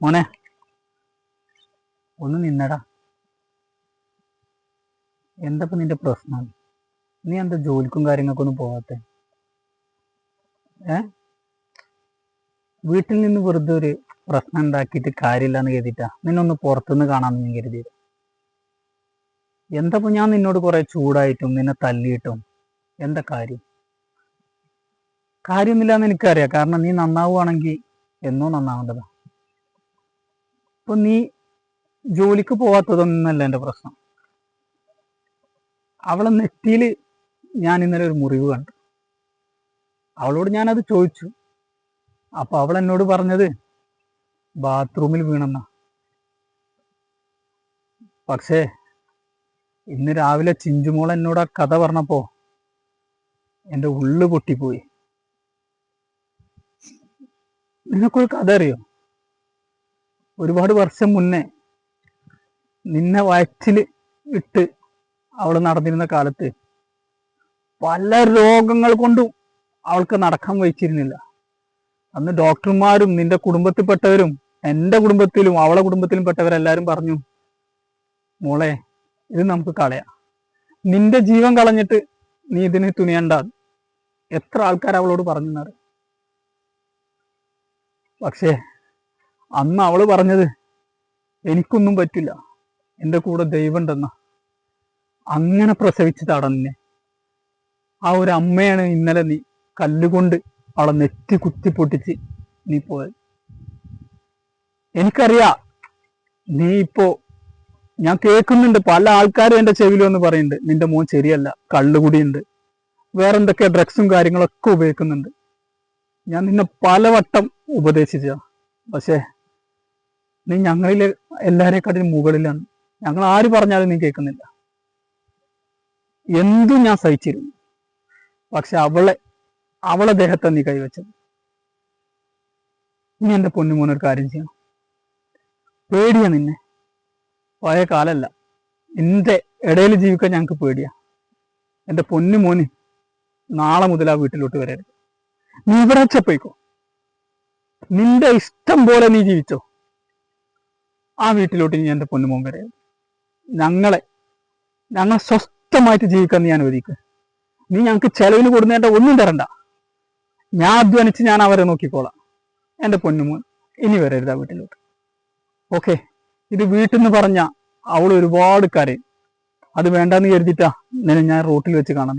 മോനെ ഒന്ന് നിന്നടാ. എന്തപ്പോ നിന്റെ പ്രശ്നം? നീ എന്താ ജോലിക്കും കാര്യങ്ങൾക്കൊന്നും പോവാത്തെ? വീട്ടിൽ നിന്ന് വെറുതെ ഒരു പ്രശ്നം ഉണ്ടാക്കിയിട്ട് കാര്യമില്ലാന്ന് കരുതിട്ടാ നിന്നൊന്ന് പുറത്തുനിന്ന് കാണാമെന്ന് കരുതിയത്. എന്തപ്പോ ഞാൻ നിന്നോട് കുറെ ചൂടായിട്ടും നിന്നെ തല്ലിയിട്ടും എന്താ കാര്യമൊന്നുമില്ലാന്ന് എനിക്കറിയാം. കാരണം നീ നന്നാവുകയാണെങ്കിൽ എന്നോ നന്നാവേണ്ടതാ. ഇപ്പൊ നീ ജോലിക്ക് പോവാത്തതൊന്നല്ല എൻ്റെ പ്രശ്നം. അവളെ നെറ്റിയില് ഞാൻ ഇന്നലെ ഒരു മുറിവ് കണ്ടു. അവളോട് ഞാനത് ചോദിച്ചു. അപ്പൊ അവൾ എന്നോട് പറഞ്ഞത് ബാത്റൂമിൽ വീണെന്ന. പക്ഷേ ഇന്ന് രാവിലെ ചിഞ്ചുമോൾ എന്നോട് ആ കഥ പറഞ്ഞപ്പോ എൻ്റെ ഉള്ളു പൊട്ടിപ്പോയി. നിനക്കൊരു കഥ അറിയോ? ഒരുപാട് വർഷം മുന്നേ നിന്നെ വയറ്റിൽ ഇട്ട് അവൾ നടന്നിരുന്ന കാലത്ത് പല രോഗങ്ങൾ കൊണ്ടും അവൾക്ക് നടക്കാൻ വഹിച്ചിരുന്നില്ല. അന്ന് ഡോക്ടർമാരും നിന്റെ കുടുംബത്തിൽപ്പെട്ടവരും എൻ്റെ കുടുംബത്തിലും അവളെ കുടുംബത്തിലും പെട്ടവരെല്ലാരും പറഞ്ഞു, മോളെ ഇത് നമുക്ക് കളയാം, നിന്റെ ജീവൻ കളഞ്ഞിട്ട് നീ ഇതിന് തുനിയണ്ട. എത്ര ആൾക്കാർ അവളോട് പറഞ്ഞു. പക്ഷേ അന്ന് അവള് പറഞ്ഞത് എനിക്കൊന്നും പറ്റില്ല, എൻ്റെ കൂടെ ദൈവം ഉണ്ടെന്ന. അങ്ങനെ പ്രസവിച്ചതാണ് നിന്നെ. ആ ഒരു അമ്മയാണ് ഇന്നലെ നീ കല്ലുകൊണ്ട് അവളെ നെറ്റി കുത്തി പൊട്ടിച്ച് നീ പോയത്. എനിക്കറിയാം നീ ഇപ്പോ, ഞാൻ കേൾക്കുന്നുണ്ട് പല ആൾക്കാരും എൻ്റെ ചെവിയിൽ വന്ന് പറയുന്നുണ്ട് നിന്റെ മോൻ ശരിയല്ല, കള്ളുകുടിയുണ്ട്, വേറെന്തൊക്കെ ഡ്രഗ്സും കാര്യങ്ങളൊക്കെ ഉപയോഗിക്കുന്നുണ്ട്. ഞാൻ നിന്നെ പലവട്ടം ഉപദേശിച്ച, പക്ഷേ നീ ഞങ്ങളിലെ എല്ലാവരെക്കാട്ടിലും മുകളിലാണ്. ഞങ്ങൾ ആര് പറഞ്ഞാലും നീ കേൾക്കുന്നില്ല. എന്തും ഞാൻ സഹിച്ചിരുന്നു. പക്ഷെ അവളെ ദേഹത്തെ നീ കൈവച്ചത്. നീ എൻ്റെ പൊന്നുമോനൊരു കാര്യം ചെയ്യണം. പേടിയാ നിന്നെ, പഴയ കാലല്ല. എൻ്റെ ഇടയിൽ ജീവിക്കാൻ ഞങ്ങൾക്ക് പേടിയാ. എൻ്റെ പൊന്നുമോന് നാളെ മുതൽ ആ വീട്ടിലോട്ട് വരരുത്. നീ ഇവിടെ വെച്ചപ്പോയിക്കോ, നിന്റെ ഇഷ്ടം പോലെ നീ ജീവിച്ചോ. ആ വീട്ടിലോട്ട് നീ എൻ്റെ പൊന്നുമോൻ വരരുത്. ഞങ്ങൾ സ്വസ്ഥമായിട്ട് ജീവിക്കാൻ നീ അനുവദിക്കുക. നീ ഞങ്ങൾക്ക് ചെലവിന് കൊടുന്നേണ്ട ഒന്നും തരണ്ട. ഞാൻ അധ്വാനിച്ച് ഞാൻ അവരെ നോക്കിക്കോളാം. എൻ്റെ പൊന്നുമോൻ ഇനി വരരുത് ആ വീട്ടിലോട്ട്. ഓക്കെ? ഇത് വീട്ടിൽ നിന്ന് പറഞ്ഞ അവൾ ഒരുപാട് കരയും. അത് വേണ്ടെന്ന് കരുതിട്ടാ ഞാൻ റോട്ടിൽ വെച്ച് കാണാൻ